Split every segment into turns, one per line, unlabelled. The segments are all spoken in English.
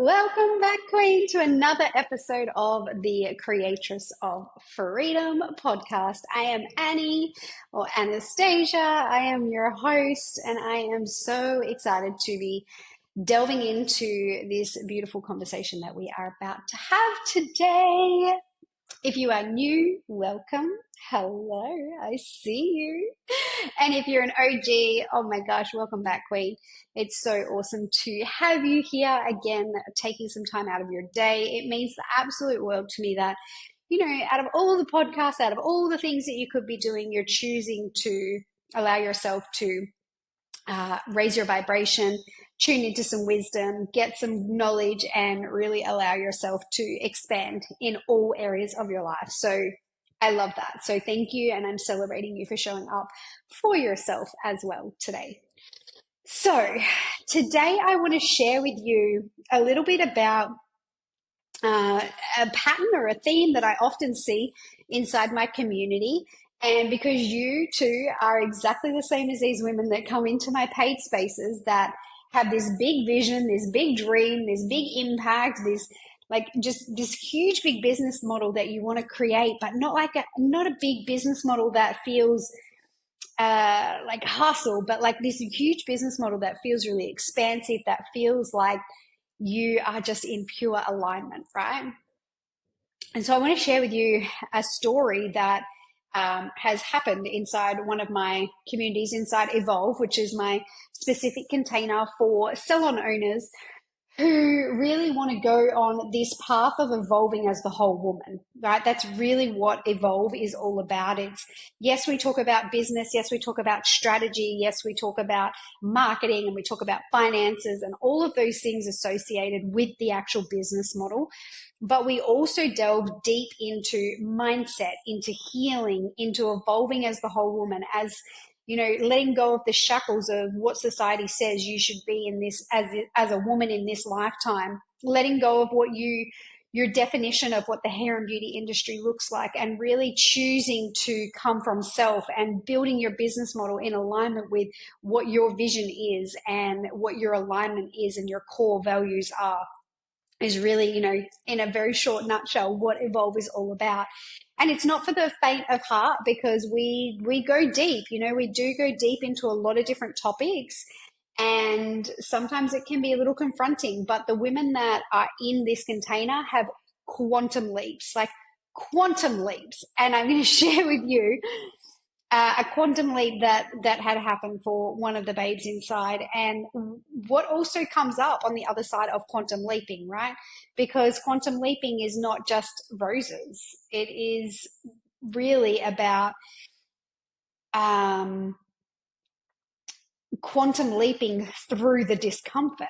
Welcome back, Queen, to another episode of the Creatress of Freedom podcast. I am Annie or Anastasia. I am your host, and I am so excited to be delving into this beautiful conversation that we are about to have today. If you are new, welcome. Hello, I see you. And if you're an OG, oh my gosh, welcome back, Queen. It's so awesome to have you here again, taking some time out of your day. It means the absolute world to me that, out of all the podcasts, out of all the things that you could be doing, you're choosing to allow yourself to raise your vibration, tune into some wisdom, get some knowledge, and really allow yourself to expand in all areas of your life. So I love that. So thank you. And I'm celebrating you for showing up for yourself as well today. So today I want to share with you a little bit about a pattern or a theme that I often see inside my community. And because you too are exactly the same as these women that come into my paid spaces that have this big vision, this big dream, this big impact, this huge big business model that you want to create, but not a big business model that feels like hustle, but like this huge business model that feels really expansive, that feels like you are just in pure alignment, right? And so I want to share with you a story that has happened inside one of my communities, inside Evolve, which is my specific container for salon owners who really want to go on this path of evolving as the whole woman, right? That's really what Evolve is all about. It's, yes, we talk about business. Yes, we talk about strategy. Yes, we talk about marketing, and we talk about finances and all of those things associated with the actual business model. But we also delve deep into mindset, into healing, into evolving as the whole woman, as letting go of the shackles of what society says you should be in this as a woman in this lifetime, letting go of what your definition of what the hair and beauty industry looks like, and really choosing to come from self and building your business model in alignment with what your vision is and what your alignment is and your core values are, is really, in a very short nutshell, what Evolve is all about. And it's not for the faint of heart, because we go deep, we do go deep into a lot of different topics. And sometimes it can be a little confronting, but the women that are in this container have quantum leaps, like quantum leaps. And I'm going to share with you a quantum leap that had happened for one of the babes inside, and what also comes up on the other side of quantum leaping, right? Because quantum leaping is not just roses. It is really about quantum leaping through the discomfort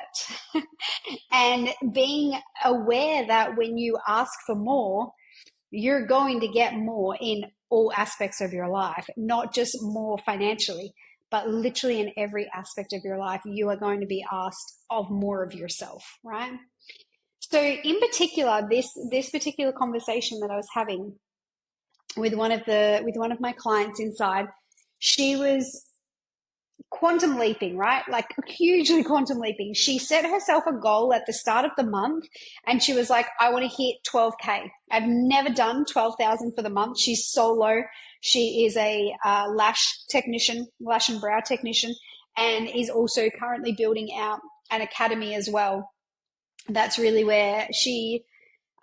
and being aware that when you ask for more, you're going to get more in all aspects of your life, not just more financially, but literally in every aspect of your life, you are going to be asked of more of yourself, right? So in particular, this particular conversation that I was having with one of my clients inside, she was quantum leaping, right? Like hugely quantum leaping. She set herself a goal at the start of the month, and she was like, I want to hit 12K. I've never done 12,000 for the month. She's solo. She is a lash and brow technician, and is also currently building out an academy as well. That's really where she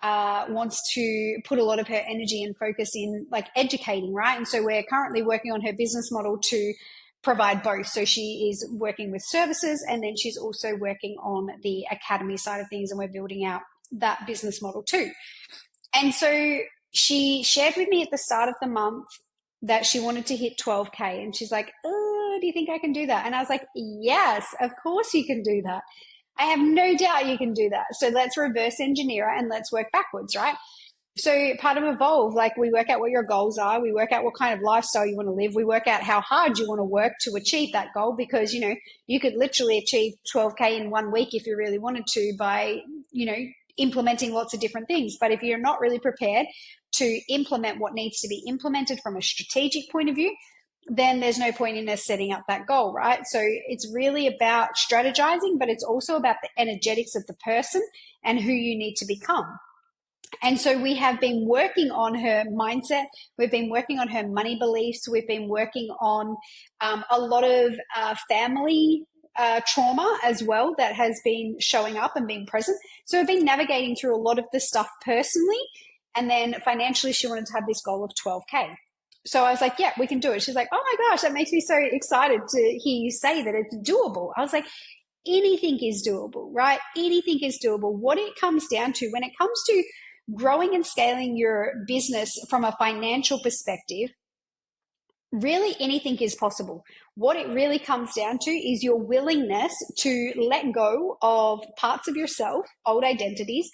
wants to put a lot of her energy and focus in, like educating, right? And so we're currently working on her business model to provide both. So she is working with services, and then she's also working on the academy side of things, and we're building out that business model too. And so she shared with me at the start of the month that she wanted to hit 12K, and she's like, oh, do you think I can do that? And I was like, yes, of course you can do that. I have no doubt you can do that. So let's reverse engineer it and let's work backwards, right? So part of Evolve, like we work out what your goals are. We work out what kind of lifestyle you want to live. We work out how hard you want to work to achieve that goal, because, you could literally achieve 12K in 1 week if you really wanted to by, implementing lots of different things. But if you're not really prepared to implement what needs to be implemented from a strategic point of view, then there's no point in us setting up that goal, right? So it's really about strategizing, but it's also about the energetics of the person and who you need to become. And so we have been working on her mindset. We've been working on her money beliefs. We've been working on a lot of family trauma as well that has been showing up and being present. So we've been navigating through a lot of this stuff personally. And then financially, she wanted to have this goal of 12K. So I was like, yeah, we can do it. She's like, oh my gosh, that makes me so excited to hear you say that it's doable. I was like, anything is doable, right? Anything is doable. What it comes down to when it comes to growing and scaling your business from a financial perspective, really anything is possible. What it really comes down to is your willingness to let go of parts of yourself, old identities,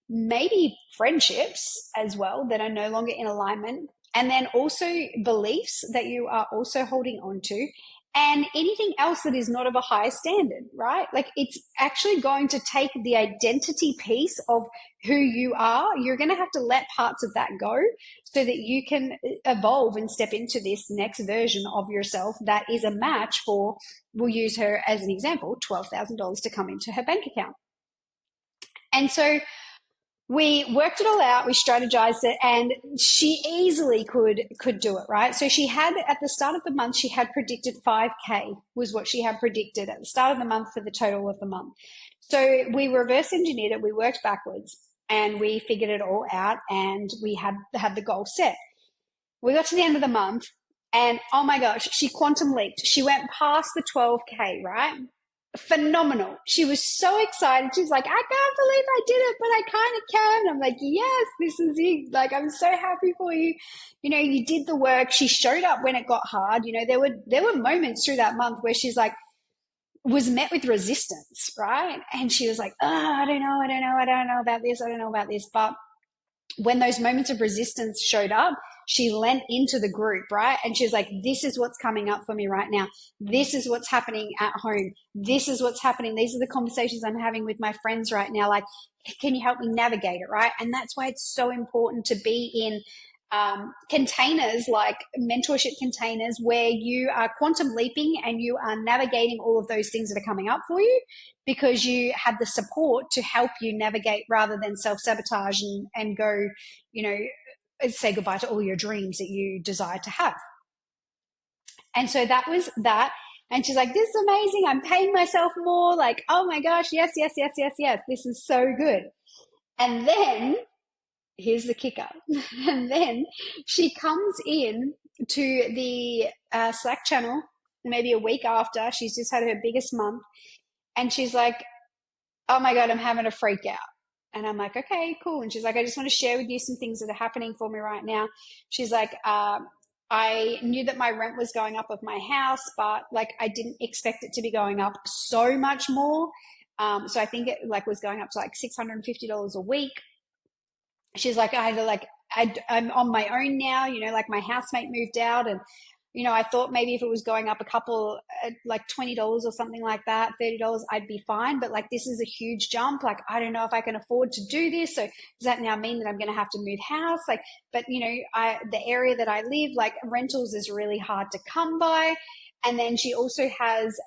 maybe friendships as well that are no longer in alignment, and then also beliefs that you are also holding on to, and anything else that is not of a high standard, right? Like it's actually going to take the identity piece of who you are. You're going to have to let parts of that go so that you can evolve and step into this next version of yourself that is a match for, we'll use her as an example, $12,000 to come into her bank account. And so we worked it all out, we strategized it, and she easily could do it, right? So she had, at the start of the month, she had predicted 5K was what she had predicted at the start of the month for the total of the month. So we reverse engineered it, we worked backwards, and we figured it all out, and we had the goal set. We got to the end of the month, and oh my gosh, she quantum leaped. She went past the 12K, right? Phenomenal. She was so excited. She was like, I can't believe I did it, but I kind of can. I'm like, yes, this is it. Like, I'm so happy for you. You know, you did the work. She showed up when it got hard. You know, there were moments through that month where she's like, was met with resistance, right? And she was like, oh, I don't know about this. But when those moments of resistance showed up, she lent into the group, right? And she's like, this is what's coming up for me right now. This is what's happening at home. This is what's happening. These are the conversations I'm having with my friends right now. Like, can you help me navigate it, right? And that's why it's so important to be in containers, like mentorship containers, where you are quantum leaping and you are navigating all of those things that are coming up for you, because you have the support to help you navigate rather than self-sabotage and go, you know, say goodbye to all your dreams that you desire to have. And so that was that. And she's like, this is amazing. I'm paying myself more. Like, oh my gosh, yes. This is so good. And then here's the kicker. And then she comes in to the Slack channel maybe a week after. She's just had her biggest month. And she's like, oh my God, I'm having a freak out. And I'm like, okay, cool. And she's like, I just want to share with you some things that are happening for me right now. She's like, I knew that my rent was going up of my house, but like I didn't expect it to be going up so much more. So I think it like was going up to like $650 a week. She's like, I'm on my own now, you know, like my housemate moved out, and you know, I thought maybe if it was going up a couple, like $20 or something like that, $30, I'd be fine. But like, this is a huge jump. Like, I don't know if I can afford to do this. So does that now mean that I'm going to have to move house? Like, but you know, the area that I live, like rentals is really hard to come by. And then she also has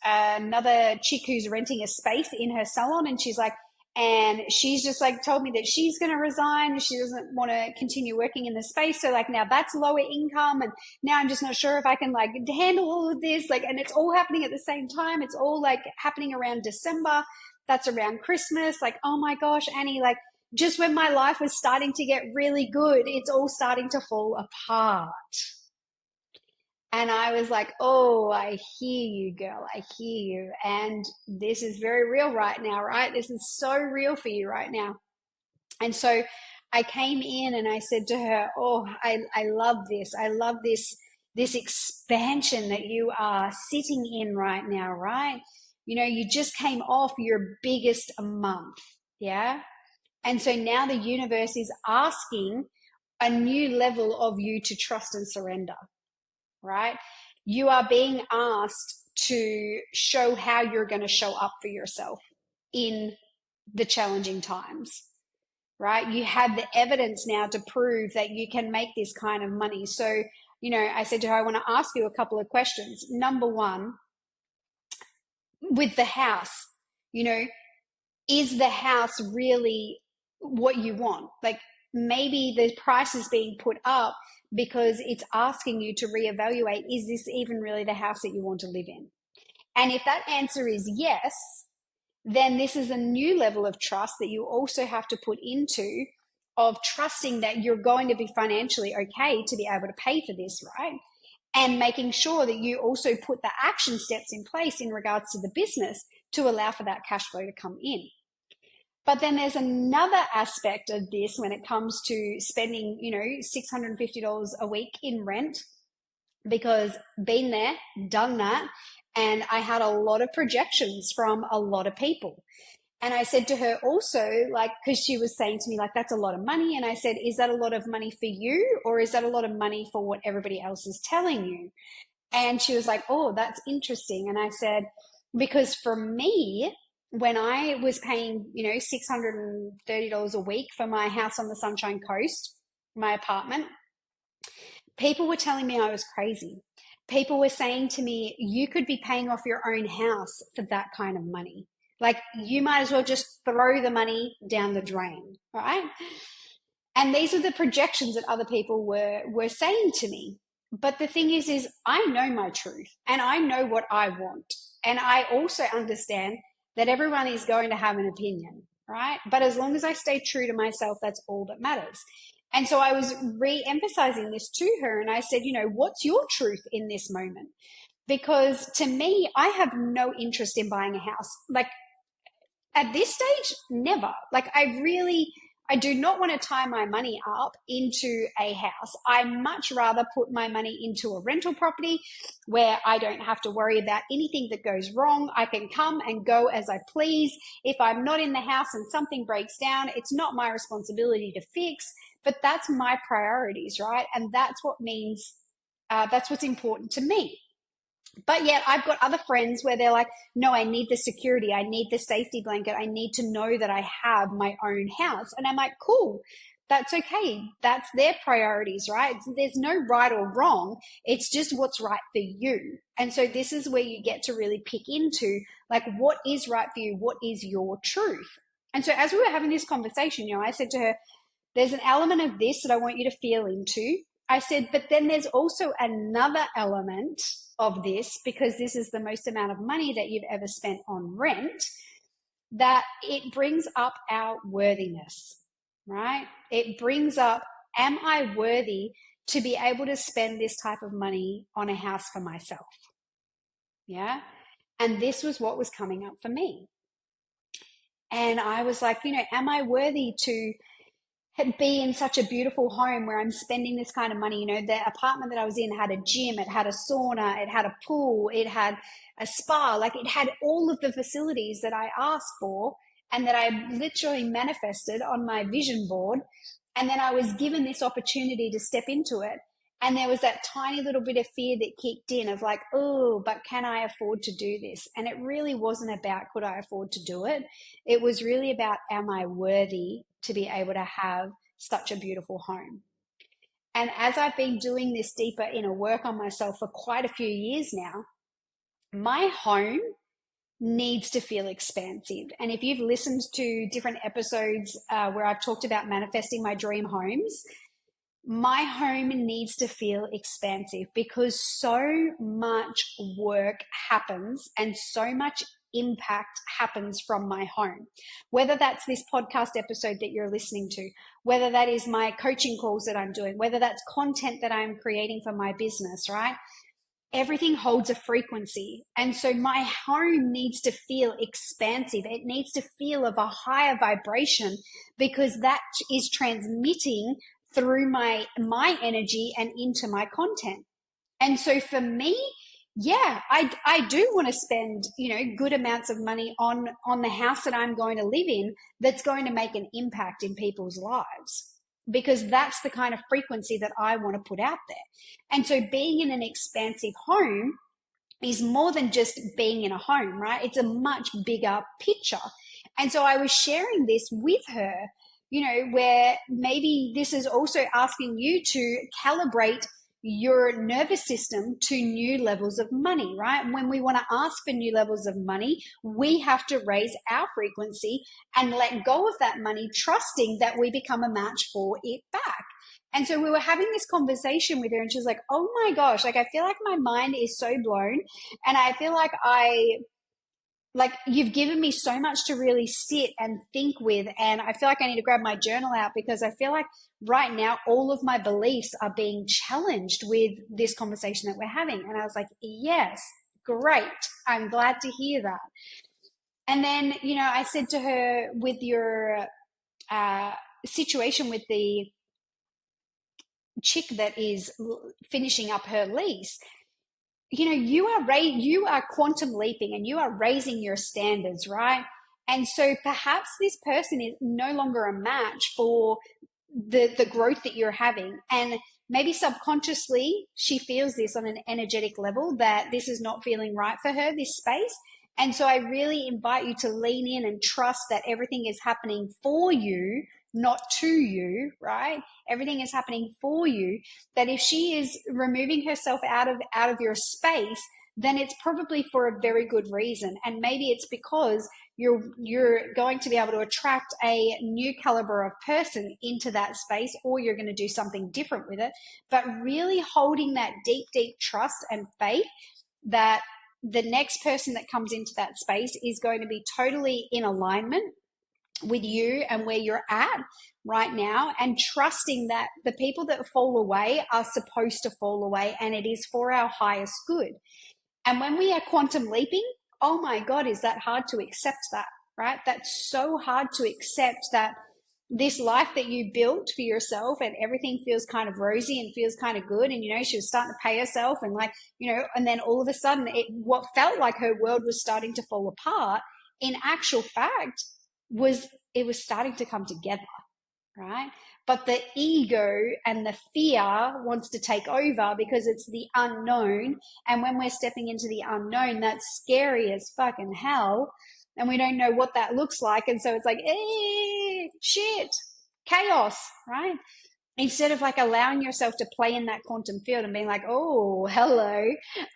another chick who's renting a space in her salon, and she's like, and she's just like told me that she's going to resign. She doesn't want to continue working in the space. So like now that's lower income. And now I'm just not sure if I can like handle all of this. Like, and it's all happening at the same time. It's all like happening around December. That's around Christmas. Like, oh my gosh, Annie, like just when my life was starting to get really good, it's all starting to fall apart. And I was like, oh, I hear you, girl. I hear you. And this is very real right now, right? This is so real for you right now. And so I came in and I said to her, oh, I love this. I love this expansion that you are sitting in right now, right? You know, you just came off your biggest month. Yeah. And so now the universe is asking a new level of you to trust and surrender. Right? You are being asked to show how you're going to show up for yourself in the challenging times, right? You have the evidence now to prove that you can make this kind of money. So, you know, I said to her, I want to ask you a couple of questions. Number one, with the house, you know, is the house really what you want? Like maybe the price is being put up because it's asking you to reevaluate, is this even really the house that you want to live in? And if that answer is yes, then this is a new level of trust that you also have to put into, of trusting that you're going to be financially okay to be able to pay for this, right? And making sure that you also put the action steps in place in regards to the business to allow for that cash flow to come in. But then there's another aspect of this when it comes to spending, $650 a week in rent, because been there, done that, and I had a lot of projections from a lot of people. And I said to her also, like, because she was saying to me, like, that's a lot of money. And I said, is that a lot of money for you, or is that a lot of money for what everybody else is telling you? And she was like, oh, that's interesting. And I said, because for me, when I was paying, $630 a week for my house on the Sunshine Coast, my apartment, people were telling me I was crazy. People were saying to me, you could be paying off your own house for that kind of money. Like, you might as well just throw the money down the drain, right? And these are the projections that other people were saying to me. But the thing is I know my truth and I know what I want. And I also understand that everyone is going to have an opinion, right? But as long as I stay true to myself, that's all that matters. And so I was re-emphasizing this to her, and I said, what's your truth in this moment? Because to me, I have no interest in buying a house. Like, at this stage, never. Like, I do not want to tie my money up into a house. I much rather put my money into a rental property where I don't have to worry about anything that goes wrong. I can come and go as I please. If I'm not in the house and something breaks down, it's not my responsibility to fix, but that's my priorities, right? And that's what means, that's what's important to me. But yet I've got other friends where they're like, no, I need the security. I need the safety blanket. I need to know that I have my own house. And I'm like, cool, that's okay. That's their priorities, right? There's no right or wrong. It's just what's right for you. And so this is where you get to really pick into, like, what is right for you? What is your truth? And so as we were having this conversation, I said to her, there's an element of this that I want you to feel into. I said, but then there's also another element of this, because this is the most amount of money that you've ever spent on rent, that it brings up our worthiness, right? It brings up, am I worthy to be able to spend this type of money on a house for myself? Yeah. And this was what was coming up for me. And I was like, am I worthy to be in such a beautiful home where I'm spending this kind of money? The apartment that I was in had a gym, it had a sauna, it had a pool, it had a spa, like it had all of the facilities that I asked for and that I literally manifested on my vision board. And then I was given this opportunity to step into it. And there was that tiny little bit of fear that kicked in of like, oh, but can I afford to do this? And it really wasn't about could I afford to do it? It was really about, am I worthy to be able to have such a beautiful home? And as I've been doing this deeper inner work on myself for quite a few years now, my home needs to feel expansive. And if you've listened to different episodes where I've talked about manifesting my dream homes, my home needs to feel expansive, because so much work happens and so much impact happens from my home. Whether that's this podcast episode that you're listening to, whether that is my coaching calls that I'm doing, whether that's content that I'm creating for my business, right? Everything holds a frequency. And so my home needs to feel expansive. It needs to feel of a higher vibration, because that is transmitting through my energy and into my content. And so for me, yeah, I do want to spend, good amounts of money on the house that I'm going to live in, that's going to make an impact in people's lives, because that's the kind of frequency that I want to put out there. And so being in an expansive home is more than just being in a home, right? It's a much bigger picture. And so I was sharing this with her, where maybe this is also asking you to calibrate your nervous system to new levels of money, right? And when we want to ask for new levels of money, we have to raise our frequency and let go of that money, trusting that we become a match for it back. And so we were having this conversation with her, and she was like, oh my gosh, like I feel like my mind is so blown. And I feel like you've given me so much to really sit and think with, and I feel like I need to grab my journal out because I feel like right now all of my beliefs are being challenged with this conversation that we're having. And I was like, yes, great, I'm glad to hear that. And then, I said to her, with your uh, situation with the chick that is finishing up her lease, you are quantum leaping and you are raising your standards, right? And so perhaps this person is no longer a match for the growth that you're having. And maybe subconsciously she feels this on an energetic level, that this is not feeling right for her, this space. And so I really invite you to lean in and trust that everything is happening for you, not to you, right? Everything is happening for you. That if she is removing herself out of your space, then it's probably for a very good reason. And maybe it's because you're going to be able to attract a new caliber of person into that space, or you're going to do something different with it. But really holding that deep, deep trust and faith that the next person that comes into that space is going to be totally in alignment with you and where you're at right now, and trusting that the people that fall away are supposed to fall away and it is for our highest good. And when we are quantum leaping, oh my God, is that hard to accept that, right? That's so hard to accept that this life that you built for yourself and everything feels kind of rosy and feels kind of good. And, she was starting to pay herself and and then all of a sudden what felt like her world was starting to fall apart, in actual fact it was starting to come together, right? But the ego and the fear wants to take over because it's the unknown. And when we're stepping into the unknown, that's scary as fucking hell. And we don't know what that looks like. And so it's like, shit, chaos, right? Instead of allowing yourself to play in that quantum field and being like, oh, hello,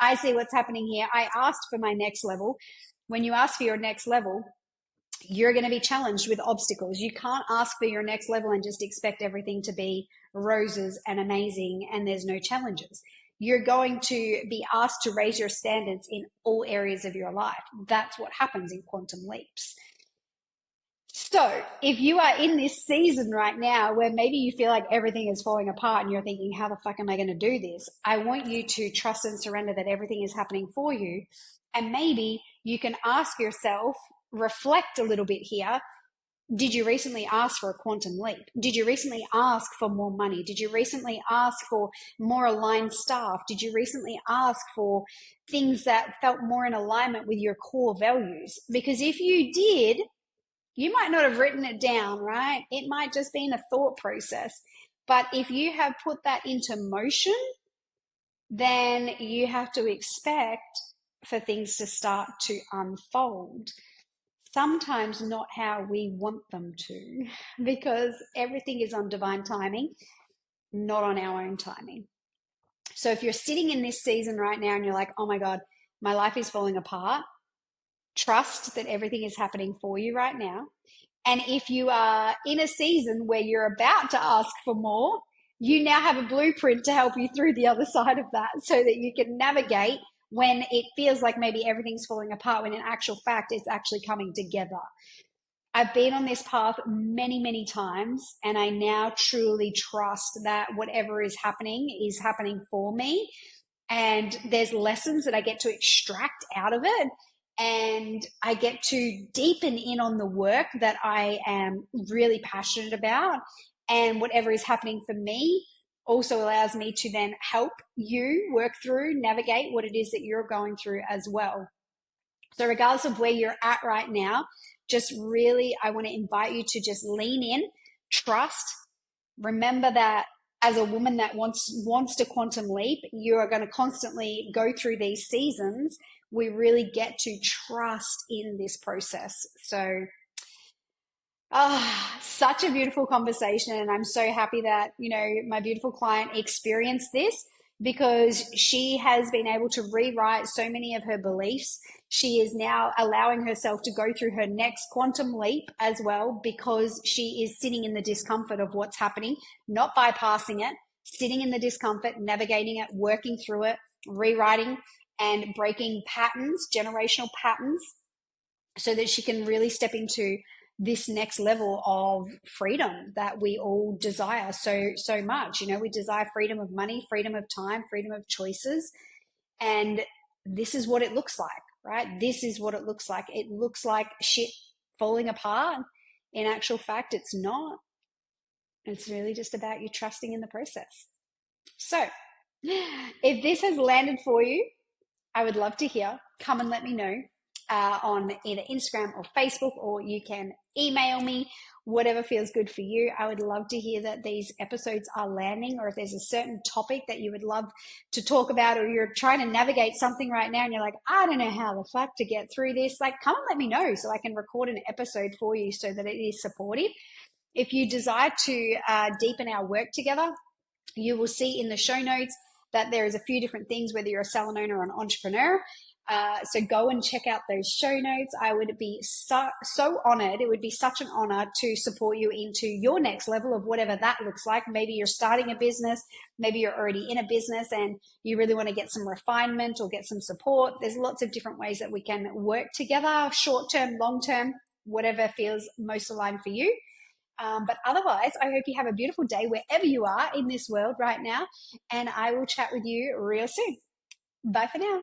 I see what's happening here. I asked for my next level. When you ask for your next level, you're going to be challenged with obstacles. You can't ask for your next level and just expect everything to be roses and amazing and there's no challenges. You're going to be asked to raise your standards in all areas of your life. That's what happens in quantum leaps. So if you are in this season right now where maybe you feel like everything is falling apart and you're thinking, how the fuck am I going to do this? I want you to trust and surrender that everything is happening for you. And maybe you can ask yourself, reflect a little bit here. Did you recently ask for a quantum leap? Did you recently ask for more money? Did you recently ask for more aligned staff? Did you recently ask for things that felt more in alignment with your core values? Because if you did, you might not have written it down, right? It might just be in a thought process. But if you have put that into motion, then you have to expect for things to start to unfold. Sometimes not how we want them to, because everything is on divine timing, not on our own timing. So if you're sitting in this season right now and you're like, oh my God, my life is falling apart, trust that everything is happening for you right now. And if you are in a season where you're about to ask for more, you now have a blueprint to help you through the other side of that so that you can navigate when it feels like maybe everything's falling apart, when in actual fact it's actually coming together. I've been on this path many, many times, and I now truly trust that whatever is happening for me. And there's lessons that I get to extract out of it. And I get to deepen in on the work that I am really passionate about. And whatever is happening for me also allows me to then help you work through, navigate what it is that you're going through as well. So regardless of where you're at right now, just really, I want to invite you to just lean in, trust. Remember that as a woman that wants to quantum leap, you are going to constantly go through these seasons. We really get to trust in this process. So, such a beautiful conversation. And I'm so happy that, my beautiful client experienced this. because she has been able to rewrite so many of her beliefs. She is now allowing herself to go through her next quantum leap as well, because she is sitting in the discomfort of what's happening, not bypassing it, sitting in the discomfort, navigating it, working through it, rewriting and breaking patterns, generational patterns, so that she can really step into this next level of freedom that we all desire so much. We desire freedom of money, freedom of time, freedom of choices, and this is what it looks like, right? This is what it looks like. It looks like shit falling apart. In actual fact, it's not. It's really just about you trusting in the process. So if this has landed for you, I would love to hear. Come and let me know on either Instagram or Facebook, or you can email me, whatever feels good for you. I would love to hear that these episodes are landing, or if there's a certain topic that you would love to talk about, or you're trying to navigate something right now and you're like, I don't know how the fuck to get through this. Like, come and let me know so I can record an episode for you so that it is supportive. If you desire to deepen our work together, you will see in the show notes that there is a few different things, whether you're a salon owner or an entrepreneur. So go and check out those show notes. I would be so honored. It would be such an honor to support you into your next level of whatever that looks like. Maybe you're starting a business. Maybe you're already in a business and you really want to get some refinement or get some support. There's lots of different ways that we can work together, short term, long term, whatever feels most aligned for you. But otherwise, I hope you have a beautiful day wherever you are in this world right now. And I will chat with you real soon. Bye for now.